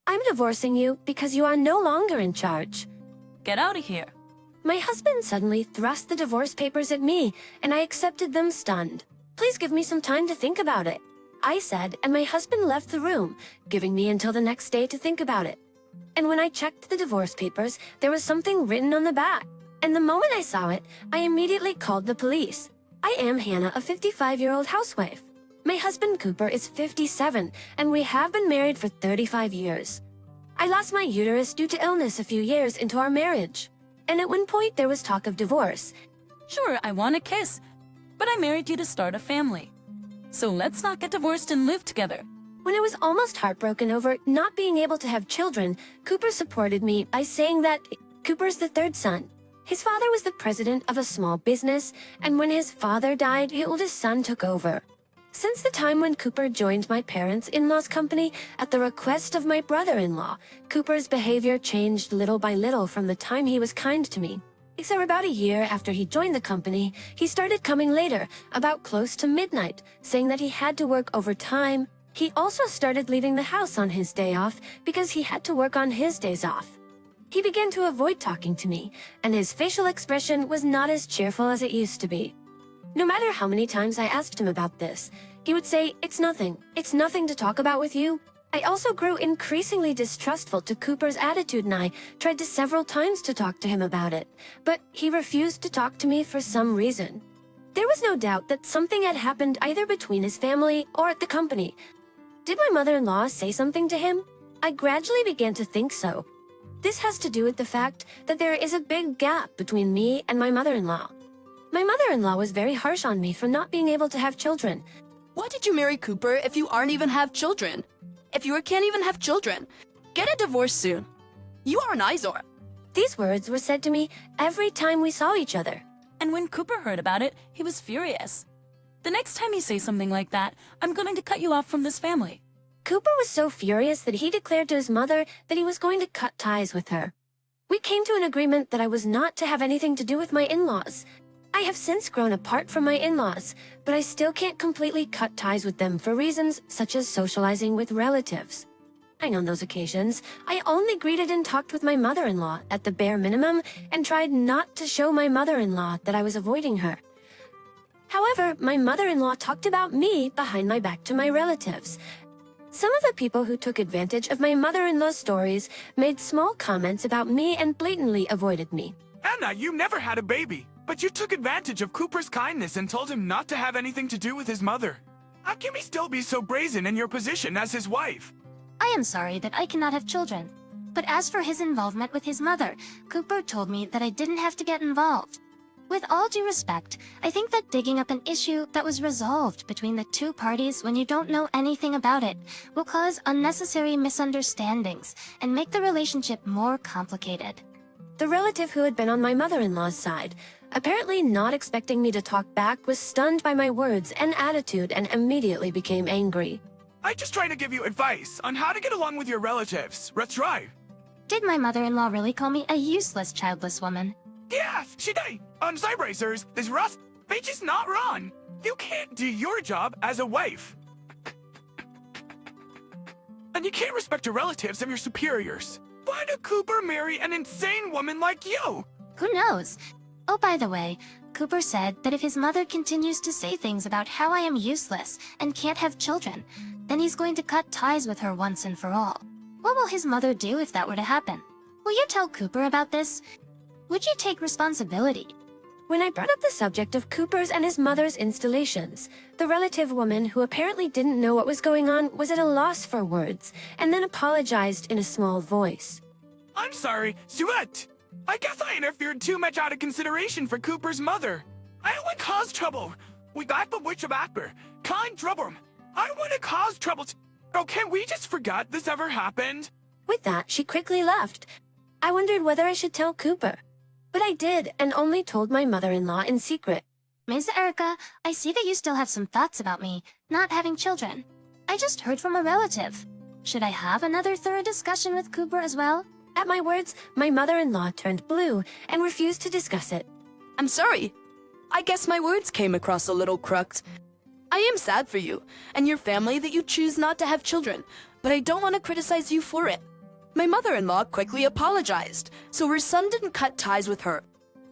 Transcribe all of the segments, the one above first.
I'm divorcing you because you are no longer in charge. Get out of here. My husband suddenly thrust the divorce papers at me, and I accepted them stunned. Please give me some time to think about it, I said, and my husband left the room, giving me until the next day to think about it. And when I checked the divorce papers, there was something written on the back. And the moment I saw it, I immediately called the police. I am Hannah, a 55-year-old housewife. My husband Cooper is 57, and we have been married for 35 years. I lost my uterus due to illness a few years into our marriage. And at one point there was talk of divorce. Sure, I want a kiss, but I married you to start a family. So let's not get divorced and live together. When I was almost heartbroken over not being able to have children, Cooper supported me by saying that Cooper's the third son. His father was the president of a small business, and when his father died, his oldest son took over. Since the time when Cooper joined my parents-in-law's company at the request of my brother-in-law, Cooper's behavior changed little by little from the time he was kind to me. So about a year after he joined the company, he started coming later, about close to midnight, saying that he had to work overtime. He also started leaving the house on his day off because he had to work on his days off. He began to avoid talking to me, and his facial expression was not as cheerful as it used to be. No matter how many times I asked him about this, he would say, It's nothing to talk about with you. I also grew increasingly distrustful to Cooper's attitude, and I tried to several times to talk to him about it, but he refused to talk to me for some reason. There was no doubt that something had happened either between his family or at the company. Did my mother-in-law say something to him? I gradually began to think so. This has to do with the fact that there is a big gap between me and my mother-in-law. My mother-in-law was very harsh on me for not being able to have children. Why did you marry Cooper if you aren't even have children? If you can't even have children, get a divorce soon. You are an eyesore. These words were said to me every time we saw each other. And when Cooper heard about it, he was furious. The next time you say something like that, I'm going to cut you off from this family. Cooper was so furious that he declared to his mother that he was going to cut ties with her. We came to an agreement that I was not to have anything to do with my in-laws. I have since grown apart from my in-laws, but I still can't completely cut ties with them for reasons such as socializing with relatives. On those occasions, I only greeted and talked with my mother-in-law at the bare minimum and tried not to show my mother-in-law that I was avoiding her. However, my mother-in-law talked about me behind my back to my relatives. Some of the people who took advantage of my mother-in-law's stories made small comments about me and blatantly avoided me. Anna, you never had a baby, but you took advantage of Cooper's kindness and told him not to have anything to do with his mother. How can we still be so brazen in your position as his wife? I am sorry that I cannot have children. But as for his involvement with his mother, Cooper told me that I didn't have to get involved. With all due respect, I think that digging up an issue that was resolved between the two parties when you don't know anything about it will cause unnecessary misunderstandings and make the relationship more complicated. The relative who had been on my mother-in-law's side, apparently not expecting me to talk back, was stunned by my words and attitude and immediately became angry. I just try to give you advice on how to get along with your relatives. Let's try. Did my mother-in-law really call me a useless childless woman? Yes, she did. On side racers, this Russ, they just not run. You can't do your job as a wife. And you can't respect your relatives and your superiors. Why did Cooper marry an insane woman like you? Who knows? Oh, by the way, Cooper said that if his mother continues to say things about how I am useless and can't have children, then he's going to cut ties with her once and for all. What will his mother do if that were to happen? Will you tell Cooper about this? Would you take responsibility? When I brought up the subject of Cooper's and his mother's installations, the relative woman, who apparently didn't know what was going on, was at a loss for words, and then apologized in a small voice. I'm sorry, Suet. I guess I interfered too much out of consideration for Cooper's mother. I don't want to cause trouble. We got the witch of Akbar. Kind trouble. I don't want to cause trouble. Oh, can we just forget this ever happened? With that, she quickly left. I wondered whether I should tell Cooper. But I did, and only told my mother-in-law in secret. Ms. Erica, I see that you still have some thoughts about me not having children. I just heard from a relative. Should I have another thorough discussion with Cooper as well? At my words, my mother-in-law turned blue and refused to discuss it. I'm sorry. I guess my words came across a little crooked. I am sad for you and your family that you choose not to have children, but I don't want to criticize you for it. My mother-in-law quickly apologized, so her son didn't cut ties with her.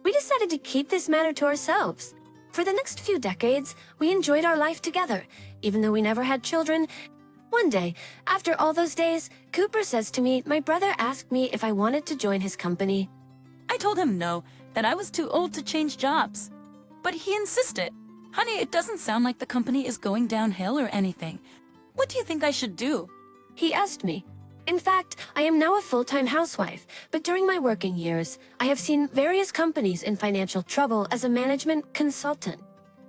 We decided to keep this matter to ourselves. For the next few decades, we enjoyed our life together, even though we never had children. One day, after all those days, Cooper says to me, my brother asked me if I wanted to join his company. I told him no, that I was too old to change jobs. But he insisted. Honey, it doesn't sound like the company is going downhill or anything. What do you think I should do? He asked me. In fact, I am now a full-time housewife, but during my working years, I have seen various companies in financial trouble as a management consultant.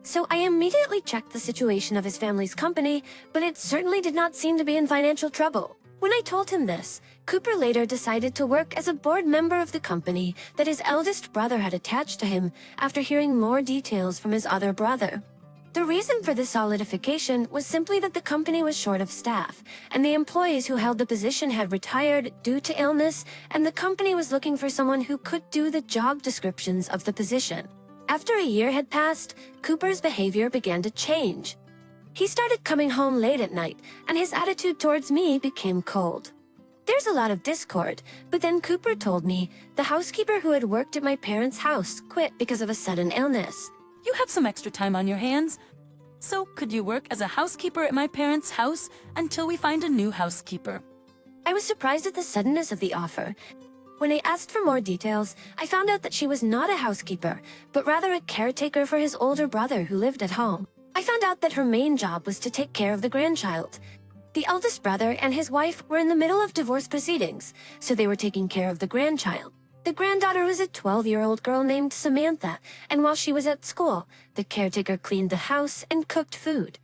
So I immediately checked the situation of his family's company, but it certainly did not seem to be in financial trouble. When I told him this, Cooper later decided to work as a board member of the company that his eldest brother had attached to him after hearing more details from his other brother. The reason for this solidification was simply that the company was short of staff, and the employees who held the position had retired due to illness, and the company was looking for someone who could do the job descriptions of the position. After a year had passed, Cooper's behavior began to change. He started coming home late at night, and his attitude towards me became cold. There's a lot of discord, but then Cooper told me the housekeeper who had worked at my parents' house quit because of a sudden illness. You have some extra time on your hands. So could you work as a housekeeper at my parents' house until we find a new housekeeper? I was surprised at the suddenness of the offer. When I asked for more details, I found out that she was not a housekeeper, but rather a caretaker for his older brother who lived at home. I found out that her main job was to take care of the grandchild. The eldest brother and his wife were in the middle of divorce proceedings, so they were taking care of the grandchild. The granddaughter was a 12-year-old girl named Samantha, and while she was at school, the caretaker cleaned the house and cooked food.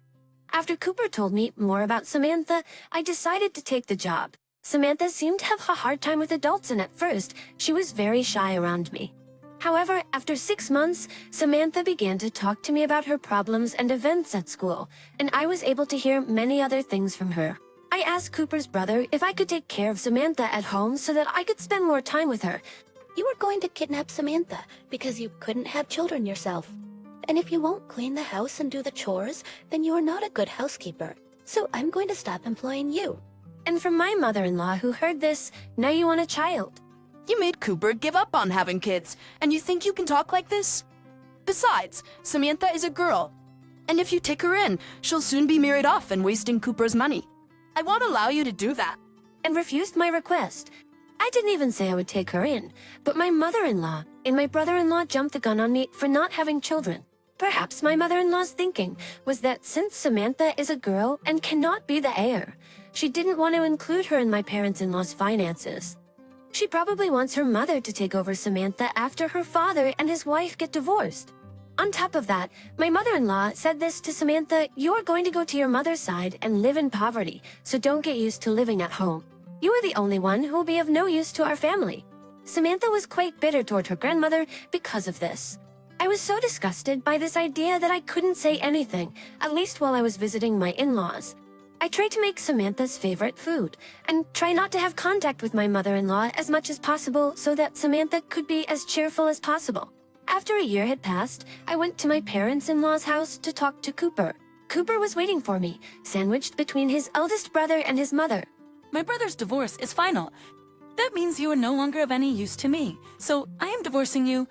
After Cooper told me more about Samantha, I decided to take the job. Samantha seemed to have a hard time with adults, and at first, she was very shy around me. However, after 6 months, Samantha began to talk to me about her problems and events at school, and I was able to hear many other things from her. I asked Cooper's brother if I could take care of Samantha at home so that I could spend more time with her. You were going to kidnap Samantha because you couldn't have children yourself. And if you won't clean the house and do the chores, then you are not a good housekeeper. So I'm going to stop employing you. And from my mother-in-law who heard this, now you want a child. You made Cooper give up on having kids, and you think you can talk like this? Besides, Samantha is a girl. And if you take her in, she'll soon be married off and wasting Cooper's money. I won't allow you to do that. And refused my request. I didn't even say I would take her in, but my mother-in-law and my brother-in-law jumped the gun on me for not having children. Perhaps my mother-in-law's thinking was that since Samantha is a girl and cannot be the heir, she didn't want to include her in my parents-in-law's finances. She probably wants her mother to take over Samantha after her father and his wife get divorced. On top of that, my mother-in-law said this to Samantha: "You're going to go to your mother's side and live in poverty, so don't get used to living at home. You are the only one who will be of no use to our family." Samantha was quite bitter toward her grandmother because of this. I was so disgusted by this idea that I couldn't say anything, at least while I was visiting my in-laws. I tried to make Samantha's favorite food, and try not to have contact with my mother-in-law as much as possible so that Samantha could be as cheerful as possible. After a year had passed, I went to my parents-in-law's house to talk to Cooper. Cooper was waiting for me, sandwiched between his eldest brother and his mother. My brother's divorce is final. That means you are no longer of any use to me, so I am divorcing you.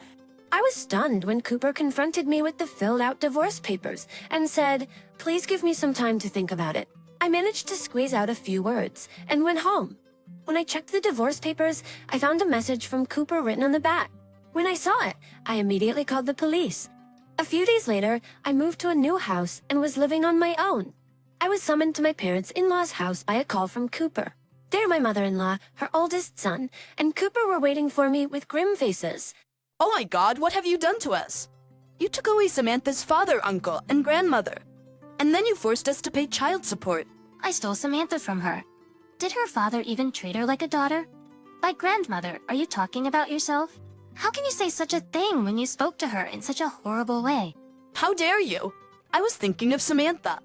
I was stunned when Cooper confronted me with the filled-out divorce papers and said, "Please give me some time to think about it." I managed to squeeze out a few words and went home. When I checked the divorce papers, I found a message from Cooper written on the back. When I saw it, I immediately called the police. A few days later, I moved to a new house and was living on my own. I was summoned to my parents-in-law's house by a call from Cooper. There my mother-in-law, her oldest son, and Cooper were waiting for me with grim faces. Oh my God, what have you done to us? You took away Samantha's father, uncle, and grandmother. And then you forced us to pay child support. I stole Samantha from her. Did her father even treat her like a daughter? By grandmother, are you talking about yourself? How can you say such a thing when you spoke to her in such a horrible way? How dare you? I was thinking of Samantha.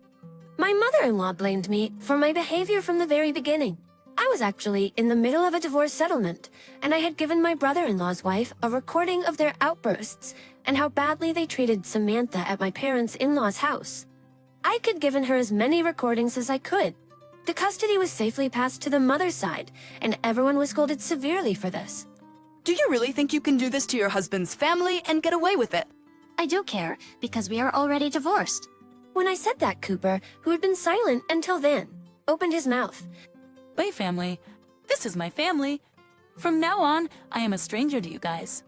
My mother-in-law blamed me for my behavior from the very beginning. I was actually in the middle of a divorce settlement, and I had given my brother-in-law's wife a recording of their outbursts and how badly they treated Samantha at my parents-in-law's house. I could given her as many recordings as I could. The custody was safely passed to the mother's side, and everyone was scolded severely for this. Do you really think you can do this to your husband's family and get away with it? I do care, because we are already divorced. When I said that, Cooper, who had been silent until then, opened his mouth. Wait, family. This is my family. From now on, I am a stranger to you guys.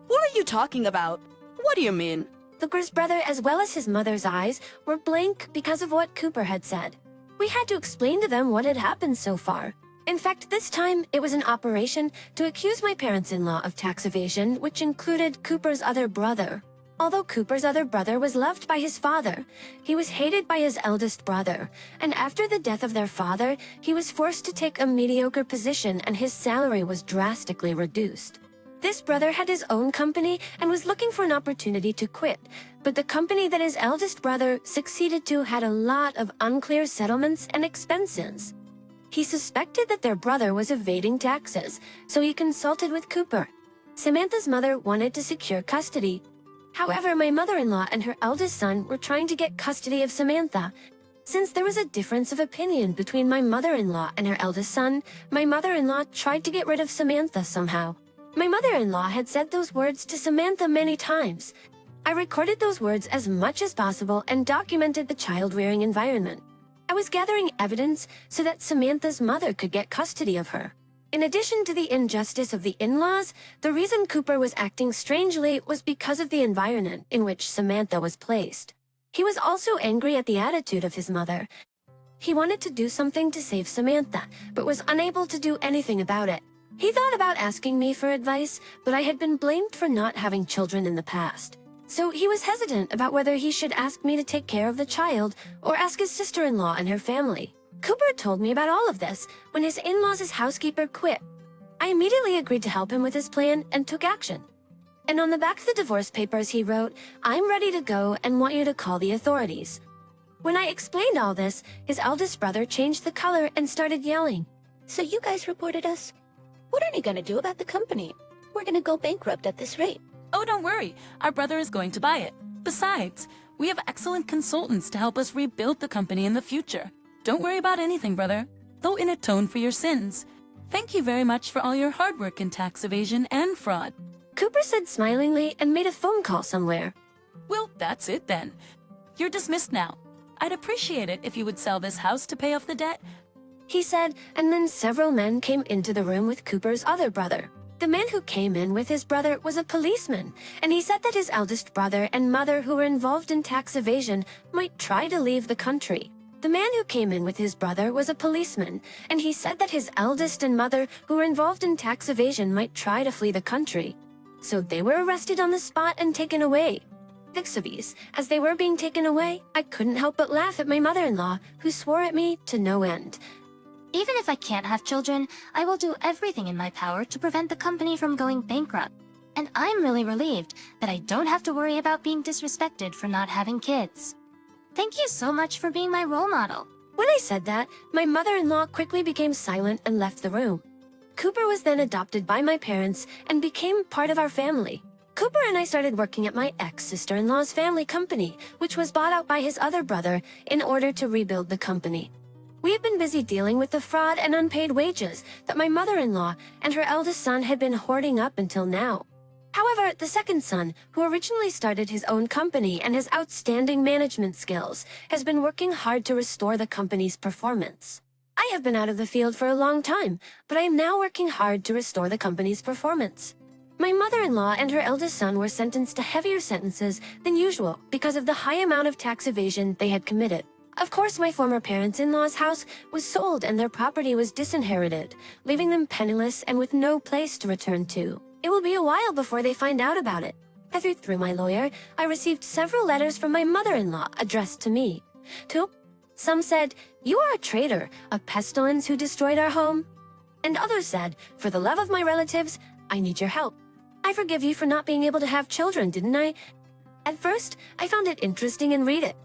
What are you talking about? What do you mean? Cooper's brother, as well as his mother's eyes, were blank because of what Cooper had said. We had to explain to them what had happened so far. In fact, this time, it was an operation to accuse my parents-in-law of tax evasion, which included Cooper's other brother. Although Cooper's other brother was loved by his father, he was hated by his eldest brother, and after the death of their father, he was forced to take a mediocre position and his salary was drastically reduced. This brother had his own company and was looking for an opportunity to quit, but the company that his eldest brother succeeded to had a lot of unclear settlements and expenses. He suspected that their brother was evading taxes, so he consulted with Cooper. Samantha's mother wanted to secure custody. However, my mother-in-law and her eldest son were trying to get custody of Samantha. Since there was a difference of opinion between my mother-in-law and her eldest son, my mother-in-law tried to get rid of Samantha somehow. My mother-in-law had said those words to Samantha many times. I recorded those words as much as possible and documented the child-rearing environment. I was gathering evidence so that Samantha's mother could get custody of her. In addition to the injustice of the in-laws, the reason Cooper was acting strangely was because of the environment in which Samantha was placed. He was also angry at the attitude of his mother. He wanted to do something to save Samantha, but was unable to do anything about it. He thought about asking me for advice, but I had been blamed for not having children in the past. So he was hesitant about whether he should ask me to take care of the child or ask his sister-in-law and her family. Cooper told me about all of this when his in-laws' housekeeper quit. I immediately agreed to help him with his plan and took action. And on the back of the divorce papers he wrote, "I'm ready to go and want you to call the authorities." When I explained all this, his eldest brother changed the color and started yelling. So you guys reported us? What are you gonna do about the company? We're gonna go bankrupt at this rate. Oh, don't worry. Our brother is going to buy it. Besides, we have excellent consultants to help us rebuild the company in the future. Don't worry about anything, brother. Though in atone for your sins. Thank you very much for all your hard work in tax evasion and fraud. Cooper said smilingly and made a phone call somewhere. Well, that's it then. You're dismissed now. I'd appreciate it if you would sell this house to pay off the debt. He said, and then several men came into the room with Cooper's other brother. The man who came in with his brother was a policeman, and he said that his eldest brother and mother who were involved in tax evasion might try to leave the country. The man who came in with his brother was a policeman, and he said that his eldest and mother who were involved in tax evasion might try to flee the country. So they were arrested on the spot and taken away. Vixavis, as they were being taken away, I couldn't help but laugh at my mother-in-law, who swore at me to no end. Even if I can't have children, I will do everything in my power to prevent the company from going bankrupt. And I'm really relieved that I don't have to worry about being disrespected for not having kids. Thank you so much for being my role model. When I said that, my mother-in-law quickly became silent and left the room. Cooper was then adopted by my parents and became part of our family. Cooper and I started working at my ex-sister-in-law's family company, which was bought out by his other brother in order to rebuild the company. We had been busy dealing with the fraud and unpaid wages that my mother-in-law and her eldest son had been hoarding up until now. However, the second son, who originally started his own company and has outstanding management skills, has been working hard to restore the company's performance. I have been out of the field for a long time, but I am now working hard to restore the company's performance. My mother-in-law and her eldest son were sentenced to heavier sentences than usual because of the high amount of tax evasion they had committed. Of course, my former parents-in-law's house was sold and their property was disinherited, leaving them penniless and with no place to return to. It will be a while before they find out about it. Through my lawyer, I received several letters from my mother-in-law addressed to me. Some said, "You are a traitor, a pestilence who destroyed our home." And others said, "For the love of my relatives, I need your help. I forgive you for not being able to have children, didn't I?" At first, I found it interesting and read it.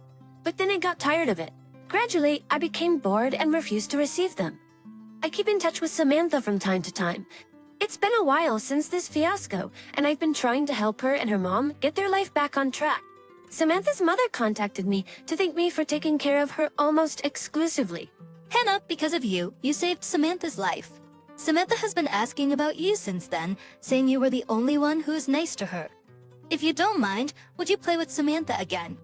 But then I got tired of it. Gradually, I became bored and refused to receive them. I keep in touch with Samantha from time to time. It's been a while since this fiasco, and I've been trying to help her and her mom get their life back on track. Samantha's mother contacted me to thank me for taking care of her almost exclusively. Hannah, because of you, you saved Samantha's life. Samantha has been asking about you since then, saying you were the only one who is nice to her. If you don't mind, would you play with Samantha again?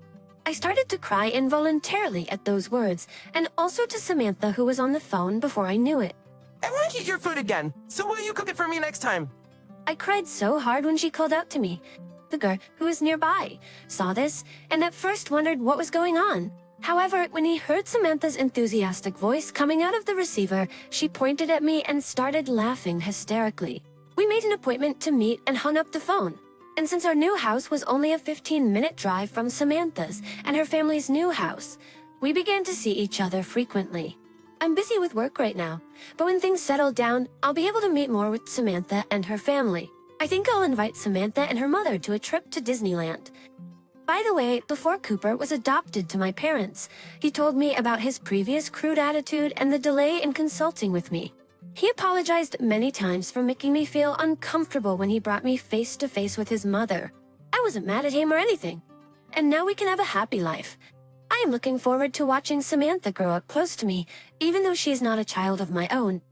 I started to cry involuntarily at those words, and also to Samantha, who was on the phone before I knew it. I want to eat your food again, so will you cook it for me next time? I cried so hard when she called out to me. The girl who was nearby saw this and at first wondered what was going on. However, when he heard Samantha's enthusiastic voice coming out of the receiver, she pointed at me and started laughing hysterically. We made an appointment to meet and hung up the phone. And since our new house was only a 15-minute drive from Samantha's and her family's new house, we began to see each other frequently. I'm busy with work right now, but when things settle down, I'll be able to meet more with Samantha and her family. I think I'll invite Samantha and her mother to a trip to Disneyland. By the way, before Cooper was adopted to my parents, he told me about his previous crude attitude and the delay in consulting with me. He apologized many times for making me feel uncomfortable when he brought me face to face with his mother. I wasn't mad at him or anything. And now we can have a happy life. I am looking forward to watching Samantha grow up close to me, even though she is not a child of my own.